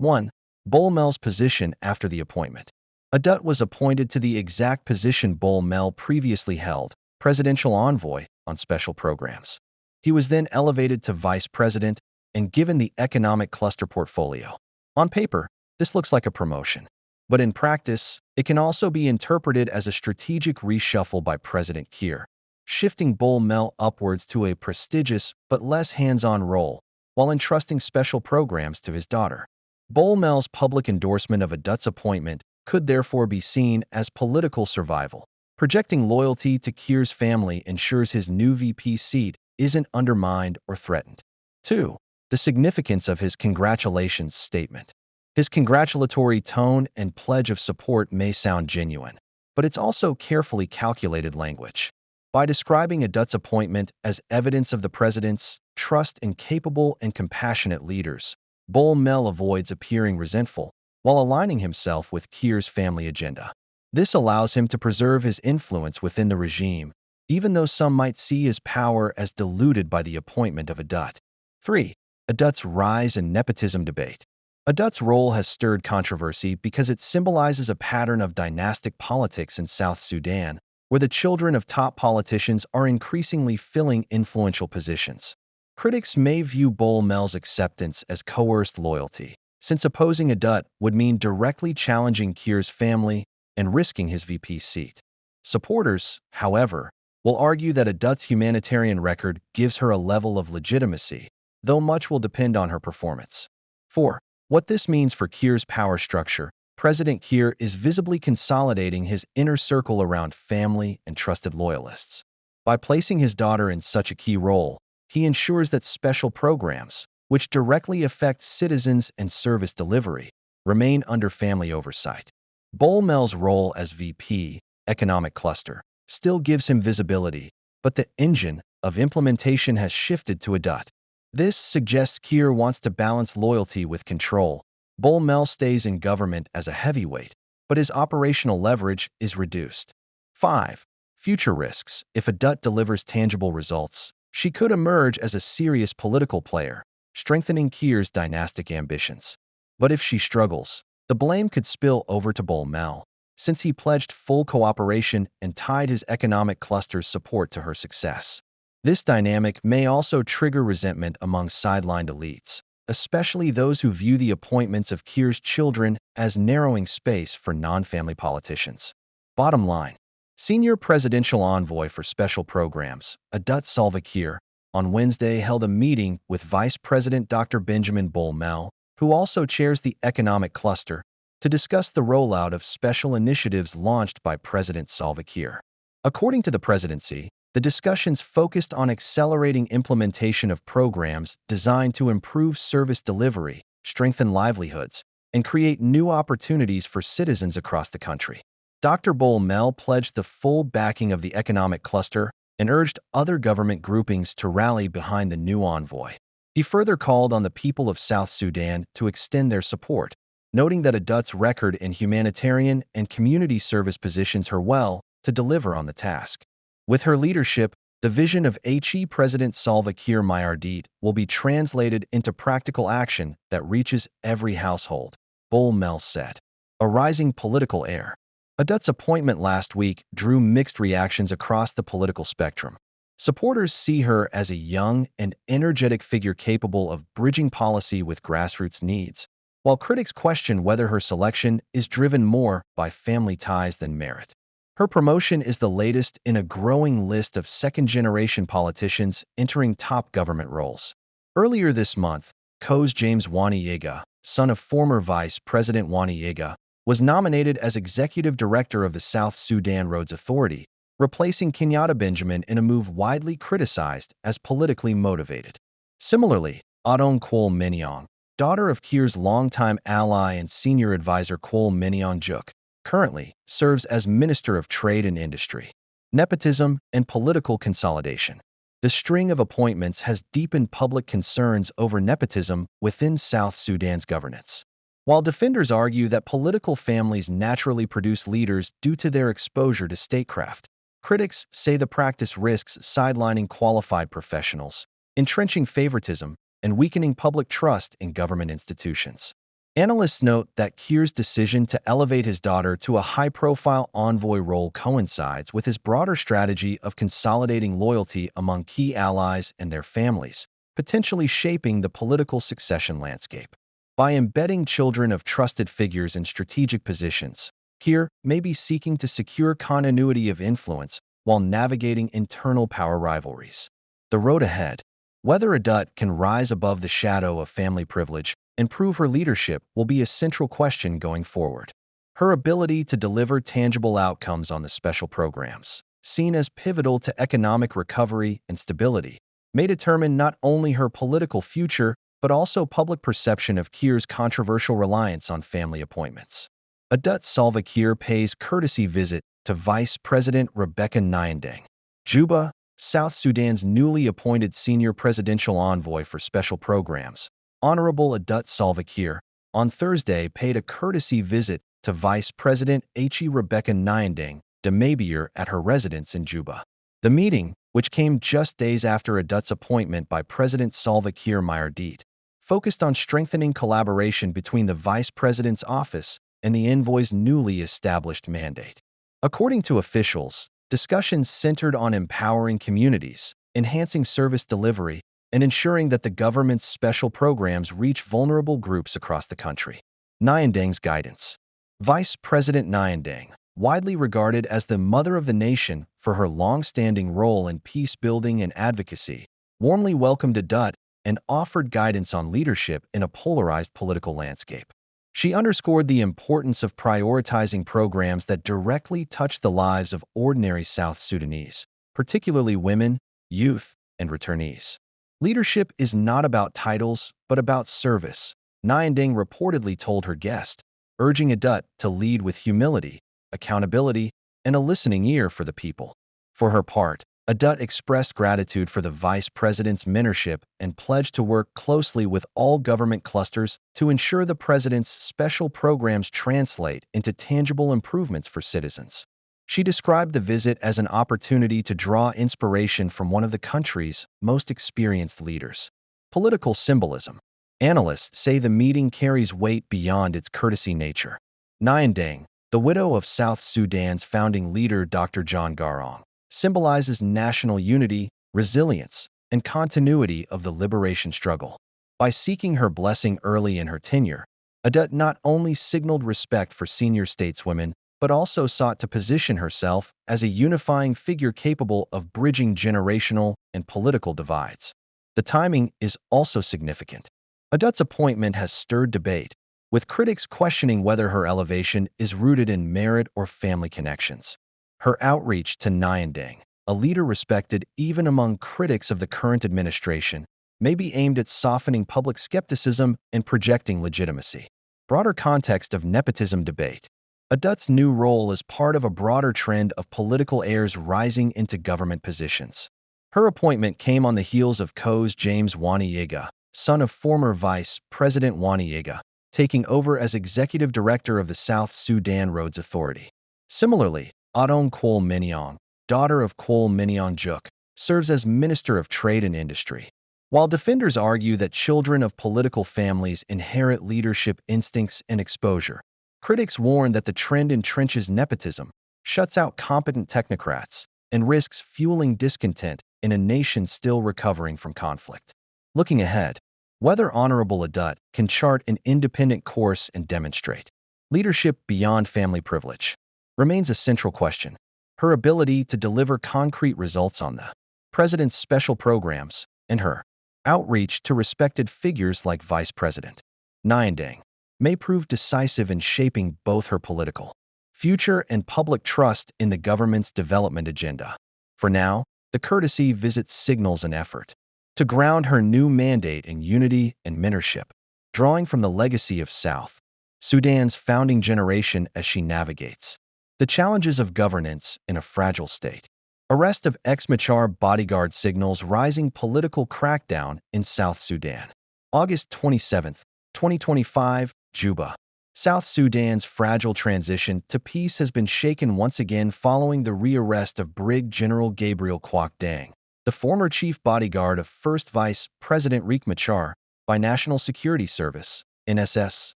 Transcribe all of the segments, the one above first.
1. Bull-Mel's position after the appointment. Adut was appointed to the exact position Bull-Mel previously held, presidential envoy on special programs. He was then elevated to vice president and given the economic cluster portfolio. On paper, this looks like a promotion. But in practice, it can also be interpreted as a strategic reshuffle by President Kiir, shifting Bull-Mel upwards to a prestigious but less hands-on role, while entrusting special programs to his daughter. Bull-Mel's public endorsement of Adut's appointment could therefore be seen as political survival. Projecting loyalty to Kiir's family ensures his new VP seat isn't undermined or threatened. 2. The significance of his congratulations statement. His congratulatory tone and pledge of support may sound genuine, but it's also carefully calculated language. By describing Adut's appointment as evidence of the president's trust in capable and compassionate leaders, Bull-Mel avoids appearing resentful while aligning himself with Kiir's family agenda. This allows him to preserve his influence within the regime, even though some might see his power as diluted by the appointment of Adut. 3. Adut's rise and nepotism debate. Adut's role has stirred controversy because it symbolizes a pattern of dynastic politics in South Sudan, where the children of top politicians are increasingly filling influential positions. Critics may view Bull-Mel's acceptance as coerced loyalty, since opposing Adut would mean directly challenging Kiir's family and risking his VP seat. Supporters, however, will argue that Adut's humanitarian record gives her a level of legitimacy, though much will depend on her performance. 4. What this means for Kiir's power structure. President Kiir is visibly consolidating his inner circle around family and trusted loyalists. By placing his daughter in such a key role, he ensures that special programs, which directly affect citizens and service delivery, remain under family oversight. Bull-Mel's role as VP, Economic Cluster, still gives him visibility, but the engine of implementation has shifted to Adut. This suggests Kiir wants to balance loyalty with control. Bull-Mel stays in government as a heavyweight, but his operational leverage is reduced. 5. Future risks. If Adut delivers tangible results, she could emerge as a serious political player, strengthening Kiir's dynastic ambitions. But if she struggles, the blame could spill over to Bull-Mel, since he pledged full cooperation and tied his economic cluster's support to her success. This dynamic may also trigger resentment among sidelined elites, especially those who view the appointments of Kiir's children as narrowing space for non-family politicians. Bottom line, Senior Presidential Envoy for Special Programs, Adut Salva Kiir, on Wednesday held a meeting with Vice President Dr. Benjamin Bull-Mel, who also chairs the Economic Cluster, to discuss the rollout of special initiatives launched by President Salva Kiir. According to the presidency, the discussions focused on accelerating implementation of programs designed to improve service delivery, strengthen livelihoods, and create new opportunities for citizens across the country. Dr. Bull-Mel pledged the full backing of the Economic Cluster and urged other government groupings to rally behind the new envoy. He further called on the people of South Sudan to extend their support, noting that Adut's record in humanitarian and community service positions her well to deliver on the task. With her leadership, the vision of HE President Salva Kiir Mayardit will be translated into practical action that reaches every household, Bull-Mel said. A rising political air. Adut's appointment last week drew mixed reactions across the political spectrum. Supporters see her as a young and energetic figure capable of bridging policy with grassroots needs, while critics question whether her selection is driven more by family ties than merit. Her promotion is the latest in a growing list of second-generation politicians entering top government roles. Earlier this month, Co's James Waniyiga, son of former Vice President Waniyiga, was nominated as Executive Director of the South Sudan Roads Authority, replacing Kenyatta Benjamin in a move widely criticized as politically motivated. Similarly, Adon Kwol Menyong, daughter of Kiir's longtime ally and senior advisor Kwol Menyong Juk, currently serves as Minister of Trade and Industry. Nepotism and political consolidation. The string of appointments has deepened public concerns over nepotism within South Sudan's governance. While defenders argue that political families naturally produce leaders due to their exposure to statecraft, critics say the practice risks sidelining qualified professionals, entrenching favoritism, and weakening public trust in government institutions. Analysts note that Kiir's decision to elevate his daughter to a high-profile envoy role coincides with his broader strategy of consolidating loyalty among key allies and their families, potentially shaping the political succession landscape. By embedding children of trusted figures in strategic positions, Kiir may be seeking to secure continuity of influence while navigating internal power rivalries. The road ahead. Whether Adut can rise above the shadow of family privilege and prove her leadership will be a central question going forward. Her ability to deliver tangible outcomes on the special programs, seen as pivotal to economic recovery and stability, may determine not only her political future but also public perception of Kiir's controversial reliance on family appointments. Adut Salva Kiir pays courtesy visit to Vice President Rebecca Nyandeng. Juba, South Sudan's newly appointed senior presidential envoy for special programs, Honorable Adut Salva Kiir, on Thursday paid a courtesy visit to Vice President Rebecca Nyandeng de Mabior at her residence in Juba. The meeting, which came just days after Adut's appointment by President Salva Kiir Mayardit, focused on strengthening collaboration between the vice president's office and the envoy's newly established mandate. According to officials, discussions centered on empowering communities, enhancing service delivery, and ensuring that the government's special programs reach vulnerable groups across the country. Nyandeng's guidance. Vice President Nyandeng, widely regarded as the mother of the nation for her long-standing role in peace-building and advocacy, warmly welcomed Adut and offered guidance on leadership in a polarized political landscape. She underscored the importance of prioritizing programs that directly touch the lives of ordinary South Sudanese, particularly women, youth, and returnees. Leadership is not about titles, but about service, Nyandeng reportedly told her guest, urging Adut to lead with humility, accountability, and a listening ear for the people. For her part, Adut expressed gratitude for the vice president's mentorship and pledged to work closely with all government clusters to ensure the president's special programs translate into tangible improvements for citizens. She described the visit as an opportunity to draw inspiration from one of the country's most experienced leaders. Political symbolism. Analysts say the meeting carries weight beyond its courtesy nature. Nyandeng, the widow of South Sudan's founding leader Dr. John Garang, symbolizes national unity, resilience, and continuity of the liberation struggle. By seeking her blessing early in her tenure, Adut not only signaled respect for senior stateswomen, but also sought to position herself as a unifying figure capable of bridging generational and political divides. The timing is also significant. Adut's appointment has stirred debate, with critics questioning whether her elevation is rooted in merit or family connections. Her outreach to Nyandeng, a leader respected even among critics of the current administration, may be aimed at softening public skepticism and projecting legitimacy. Broader context of nepotism debate. Adut's new role is part of a broader trend of political heirs rising into government positions. Her appointment came on the heels of Co's James Waniyega, son of former Vice President Waniyega, taking over as executive director of the South Sudan Roads Authority. Similarly, Adong Kwol Miniong, daughter of Kwol Miniong Juk, serves as Minister of Trade and Industry. While defenders argue that children of political families inherit leadership instincts and exposure, critics warn that the trend entrenches nepotism, shuts out competent technocrats, and risks fueling discontent in a nation still recovering from conflict. Looking ahead, whether Honorable Adut can chart an independent course and demonstrate leadership beyond family privilege remains a central question. Her ability to deliver concrete results on the president's special programs and her outreach to respected figures like Vice President Nyandeng may prove decisive in shaping both her political future and public trust in the government's development agenda. For now, the courtesy visit signals an effort to ground her new mandate in unity and mentorship, drawing from the legacy of South Sudan's founding generation as she navigates the challenges of governance in a fragile state. Arrest of ex-Machar bodyguard signals rising political crackdown in South Sudan. August 27, 2025, Juba. South Sudan's fragile transition to peace has been shaken once again following the rearrest of Brig General Gabriel Kwok Dang, the former chief bodyguard of First Vice President Riek Machar, by National Security Service, NSS.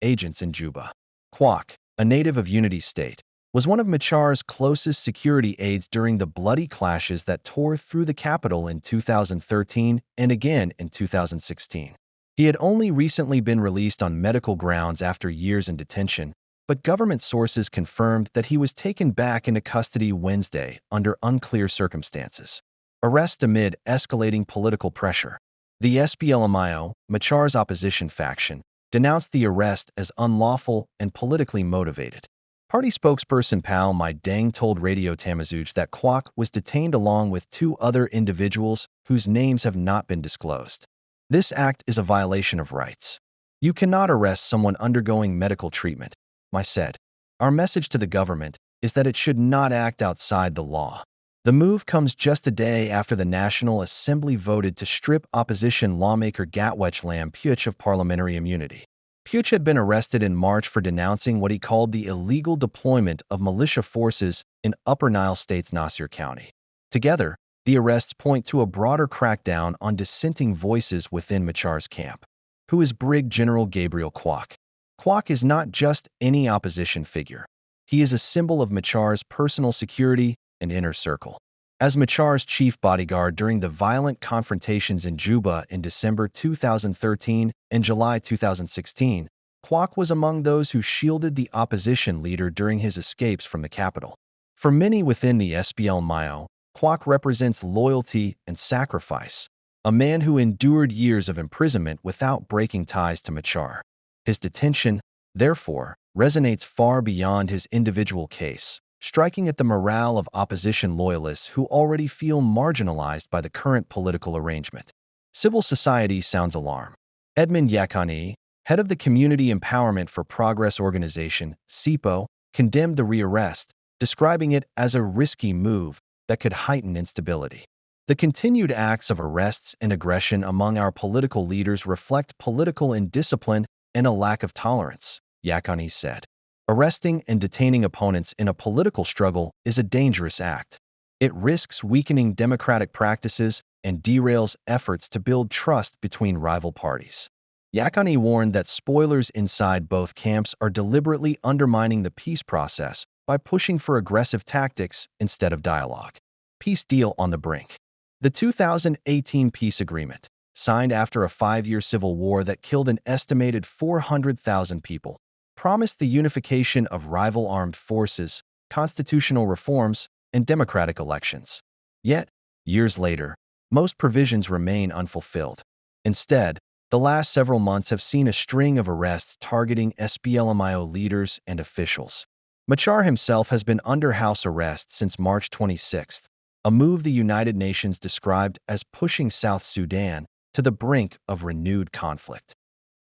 agents in Juba. Kwak, a native of Unity State, was one of Machar's closest security aides during the bloody clashes that tore through the capital in 2013 and again in 2016. He had only recently been released on medical grounds after years in detention, but government sources confirmed that he was taken back into custody Wednesday under unclear circumstances. Arrest amid escalating political pressure. The SPLMIO, Machar's opposition faction, denounced the arrest as unlawful and politically motivated. Party spokesperson Pal Mai Deng told Radio Tamazuj that Kwak was detained along with 2 other individuals whose names have not been disclosed. This act is a violation of rights. You cannot arrest someone undergoing medical treatment, Mai said. Our message to the government is that it should not act outside the law. The move comes just a day after the National Assembly voted to strip opposition lawmaker Gatwech Lam Puch of parliamentary immunity. Puch had been arrested in March for denouncing what he called the illegal deployment of militia forces in Upper Nile State's Nasir County. Together, the arrests point to a broader crackdown on dissenting voices within Machar's camp. Who is Brig General Gabriel Kwak? Kwak is not just any opposition figure. He is a symbol of Machar's personal security and inner circle. As Machar's chief bodyguard during the violent confrontations in Juba in December 2013 and July 2016, Kwak was among those who shielded the opposition leader during his escapes from the capital. For many within the SPLMIO, Kwak represents loyalty and sacrifice, a man who endured years of imprisonment without breaking ties to Machar. His detention, therefore, resonates far beyond his individual case, striking at the morale of opposition loyalists who already feel marginalized by the current political arrangement. Civil society sounds alarm. Edmund Yakani, head of the Community Empowerment for Progress organization, CEPO, condemned the rearrest, describing it as a risky move that could heighten instability. The continued acts of arrests and aggression among our political leaders reflect political indiscipline and a lack of tolerance, Yakani said. Arresting and detaining opponents in a political struggle is a dangerous act. It risks weakening democratic practices and derails efforts to build trust between rival parties. Yakani warned that spoilers inside both camps are deliberately undermining the peace process by pushing for aggressive tactics instead of dialogue. Peace deal on the brink. The 2018 peace agreement, signed after a 5-year civil war that killed an estimated 400,000 people, promised the unification of rival armed forces, constitutional reforms, and democratic elections. Yet, years later, most provisions remain unfulfilled. Instead, the last several months have seen a string of arrests targeting SPLMIO leaders and officials. Machar himself has been under house arrest since March 26, a move the United Nations described as pushing South Sudan to the brink of renewed conflict.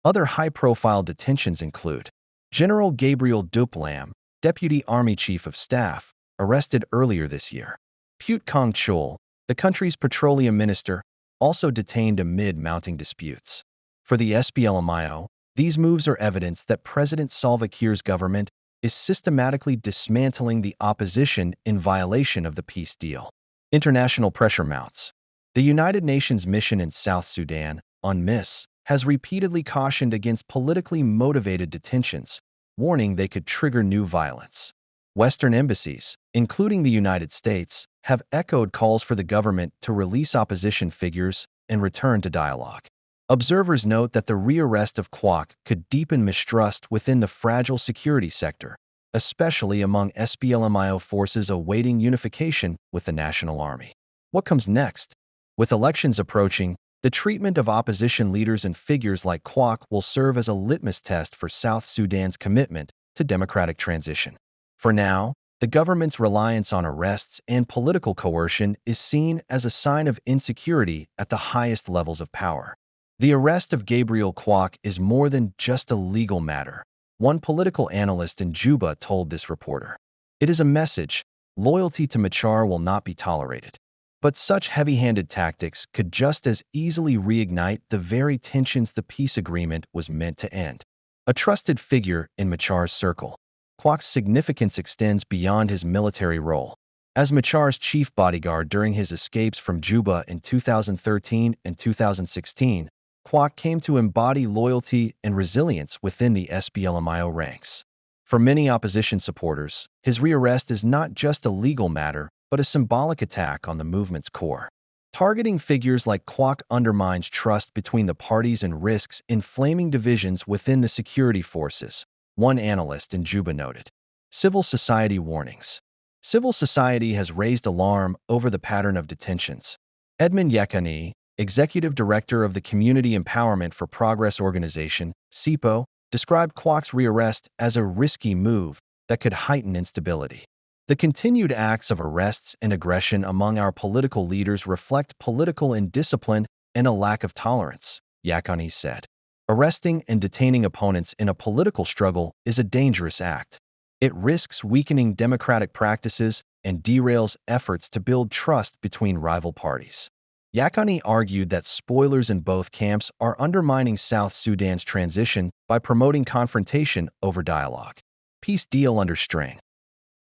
Other high-profile detentions include General Gabriel Duplam, Deputy Army Chief of Staff, arrested earlier this year. Put Kong Chul, the country's petroleum minister, also detained amid mounting disputes. For the SPLMIO, these moves are evidence that President Salva Kiir's government is systematically dismantling the opposition in violation of the peace deal. International pressure mounts. The United Nations mission in South Sudan, UNMISS, has repeatedly cautioned against politically motivated detentions, warning they could trigger new violence. Western embassies, including the United States, have echoed calls for the government to release opposition figures and return to dialogue. Observers note that the rearrest of Kwak could deepen mistrust within the fragile security sector, especially among SPLMIO forces awaiting unification with the National Army. What comes next? With elections approaching, the treatment of opposition leaders and figures like Kwak will serve as a litmus test for South Sudan's commitment to democratic transition. For now, the government's reliance on arrests and political coercion is seen as a sign of insecurity at the highest levels of power. The arrest of Gabriel Kwak is more than just a legal matter, one political analyst in Juba told this reporter. It is a message: loyalty to Machar will not be tolerated. But such heavy-handed tactics could just as easily reignite the very tensions the peace agreement was meant to end. A trusted figure in Machar's circle, Kwak's significance extends beyond his military role. As Machar's chief bodyguard during his escapes from Juba in 2013 and 2016, Kwok came to embody loyalty and resilience within the SPLMIO ranks. For many opposition supporters, his rearrest is not just a legal matter, but a symbolic attack on the movement's core. Targeting figures like Kwok undermines trust between the parties and risks inflaming divisions within the security forces, one analyst in Juba noted. Civil society warnings. Civil society has raised alarm over the pattern of detentions. Edmund Yekani, executive director of the Community Empowerment for Progress organization, CEPO, described Kwok's rearrest as a risky move that could heighten instability. The continued acts of arrests and aggression among our political leaders reflect political indiscipline and a lack of tolerance, Yakani said. Arresting and detaining opponents in a political struggle is a dangerous act. It risks weakening democratic practices and derails efforts to build trust between rival parties. Yakani argued that spoilers in both camps are undermining South Sudan's transition by promoting confrontation over dialogue. Peace deal under strain.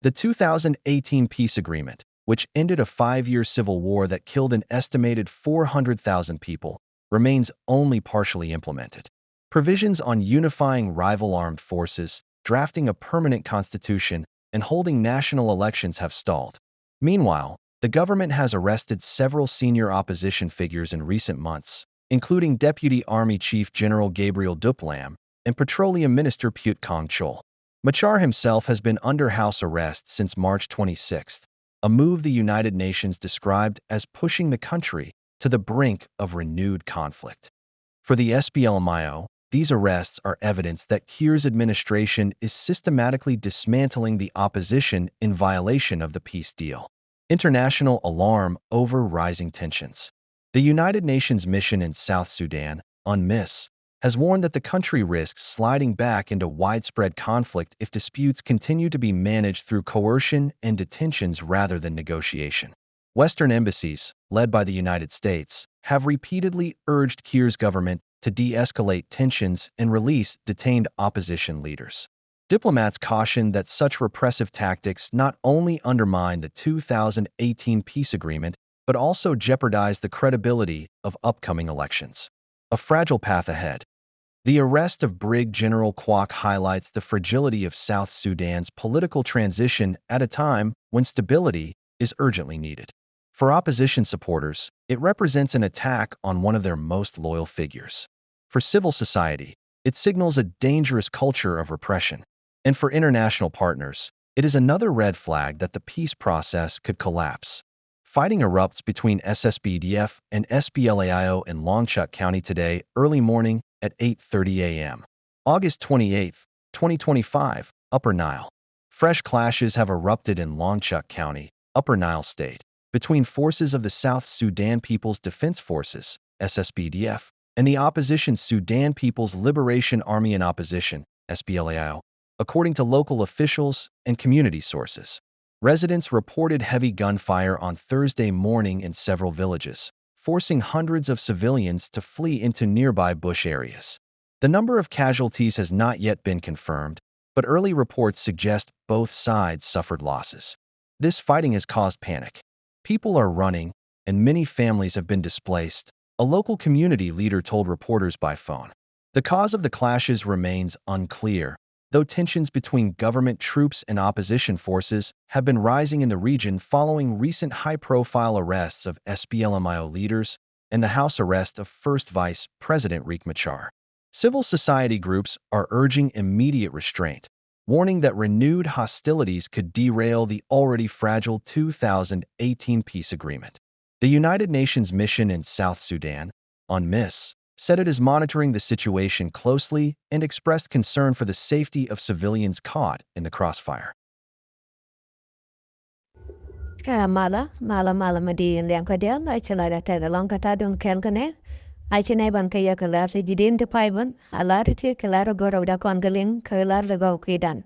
The 2018 peace agreement, which ended a 5-year civil war that killed an estimated 400,000 people, remains only partially implemented. Provisions on unifying rival armed forces, drafting a permanent constitution, and holding national elections have stalled. Meanwhile, the government has arrested several senior opposition figures in recent months, including Deputy Army Chief General Gabriel Duplam and Petroleum Minister Put Kong Chol. Machar himself has been under house arrest since March 26, a move the United Nations described as pushing the country to the brink of renewed conflict. For the SPLMIO, these arrests are evidence that Kiir's administration is systematically dismantling the opposition in violation of the peace deal. International alarm over rising tensions. The United Nations mission in South Sudan, UNMISS, has warned that the country risks sliding back into widespread conflict if disputes continue to be managed through coercion and detentions rather than negotiation. Western embassies, led by the United States, have repeatedly urged Kiir's government to de-escalate tensions and release detained opposition leaders. Diplomats caution that such repressive tactics not only undermine the 2018 peace agreement, but also jeopardize the credibility of upcoming elections. A fragile path ahead. The arrest of Brig General Kwok highlights the fragility of South Sudan's political transition at a time when stability is urgently needed. For opposition supporters, it represents an attack on one of their most loyal figures. For civil society, it signals a dangerous culture of repression. And for international partners, it is another red flag that the peace process could collapse. Fighting erupts between SSBDF and SPLAIO in Longchuk County today, early morning at 8:30 a.m. August 28, 2025, Upper Nile. Fresh clashes have erupted in Longchuk County, Upper Nile State, between forces of the South Sudan People's Defense Forces, SSBDF, and the opposition Sudan People's Liberation Army in Opposition, SPLAIO. According to local officials and community sources, residents reported heavy gunfire on Thursday morning in several villages, forcing hundreds of civilians to flee into nearby bush areas. The number of casualties has not yet been confirmed, but early reports suggest both sides suffered losses. This fighting has caused panic. People are running, and many families have been displaced, a local community leader told reporters by phone. The cause of the clashes remains unclear, though tensions between government troops and opposition forces have been rising in the region following recent high-profile arrests of SPLMIO leaders and the house arrest of First Vice President Riek Machar. Civil society groups are urging immediate restraint, warning that renewed hostilities could derail the already fragile 2018 peace agreement. The United Nations mission in South Sudan, UNMISS, said it is monitoring the situation closely and expressed concern for the safety of civilians caught in the crossfire. Mala madi liam kadel I chala da ta long kata don kel kane I chene ban kaya kala se jidin te paiban ala te kala go da kon galing kala go kidan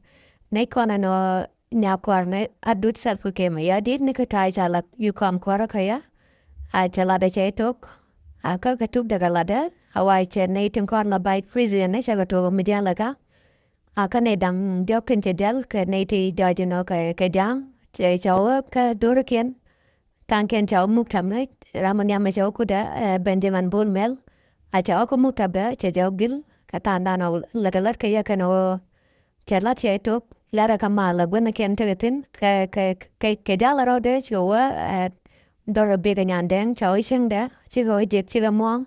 ne kona no nya kwarne adut sal pukema ya dit ne katai chala you come kwara kaya I chala da chetok aka katup da galada Hawaii ne tin kon la bite prison ne chaga to media laga aka ne dam dio kin del ke ne ti dajino ke dang che cháu ka dora ken tan ken cháu muk tham ne ramanya me cháu kuda Benjamin Bolmel Acha ko mutabda che jaw gil katanda no lagalat kaya kano chalat che tok lara kamala gwen ken tegatin ke jala ro de chwa dora bega nyandeng chaw iseng da chi go jek chi gamong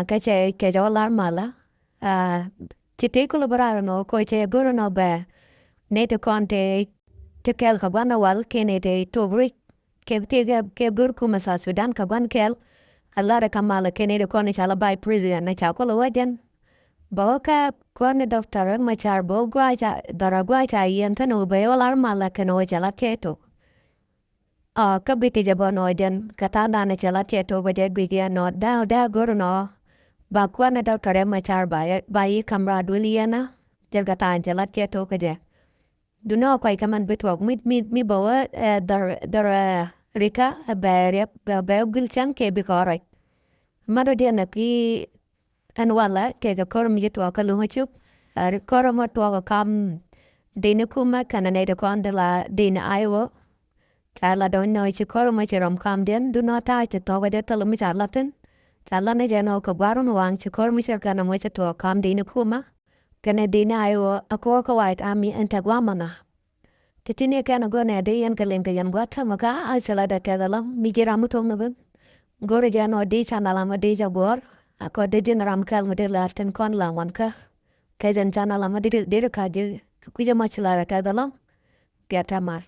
ka che ke jaw lar mala chi te kolaboraro no ko che goro no ba ne to konte te kel ka gwana wal kene te to brik ke gur kuma sa Sudan ka gwan kel alara kamala kene de kone chala by prison na cha ko wajan bawa ka kone doctor ma char bo gwa cha dara gwa cha yen tanu be olar mala keno chala keto ka biti jabo no jen kata na ne chala keto ba de gwi no da goro no ba kone doctor ma char ba yi kamra duliana jel kata chala keto ka je du no kwai kaman bitwok mi bawa dar rika ba gul chan ke bi korai mado dia na ki an wala ke ga korum yitwa ka lunga chup ar korum atwa kam dina kuma kana ne de kon de la dina aiwo kala don no chi korum chi rom kam den du no ta te to ga de talo mi cha latin kala ne jeno ko gwaru no wang chi korum chi kana mo chi to kam dina kuma kana dina aiwo akwa ka white ami enta gwamana titine kana go ne de yan kalen ka yan gwa kama ka asala da te dala mi jira mutong na ben gore jano de chana lama de jagor ako de jin ram kal mo de larten kon la wan ka jan chana lama de ka je kuja machlara ka dala gata mar